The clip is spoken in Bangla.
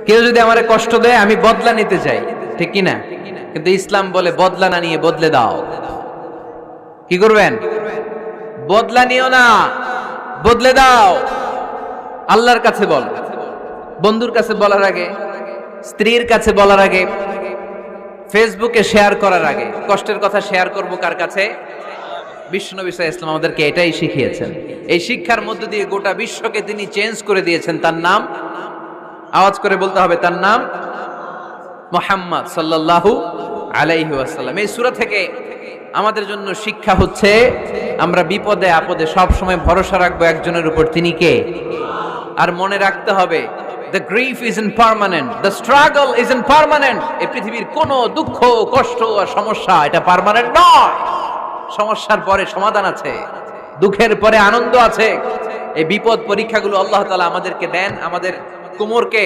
কেউ যদি আমারে কষ্ট দেয় আমি বদলা নিতে চাই, ঠিক কি না? কিন্তু ইসলাম বলে বদলা না নিয়ে বদলে দাও। কি করবেন? বদলা নিও না, বদলে দাও। আল্লাহর কাছে বল, বন্ধুর কাছে বলার আগে, স্ত্রীর কাছে বলার আগে, ফেসবুকে শেয়ার করার আগে কষ্টের কথা শেয়ার করব কার কাছে? বিশ্বনবী সাল্লাল্লাহু আলাইহি ওয়াসাল্লাম আমাদেরকে এটাই শিখিয়েছেন। এই শিক্ষার মধ্য দিয়ে গোটা বিশ্বকে তিনি চেঞ্জ করে দিয়েছেন। তার নাম আওয়াজ করে বলতে হবে, তার নাম মুহাম্মদ সাল্লাল্লাহু আলাইহি ওয়াসাল্লাম। এই সূরা থেকে আমাদের জন্য শিক্ষা হচ্ছে আমরা বিপদে আপদে সব সময় ভরসা রাখবো একজনের উপর, তিনি কে? আর মনে রাখতে হবে the grief isn't permanent, the struggle isn't permanent. এই পৃথিবীর কোনো দুঃখ কষ্ট আর সমস্যা এটা পার্মানেন্ট নয়। সমস্যার পরে সমাধান আছে, দুঃখের পরে আনন্দ আছে। এই বিপদ পরীক্ষাগুলো আল্লাহ তাআলা আমাদেরকে দেন আমাদের কোমরকে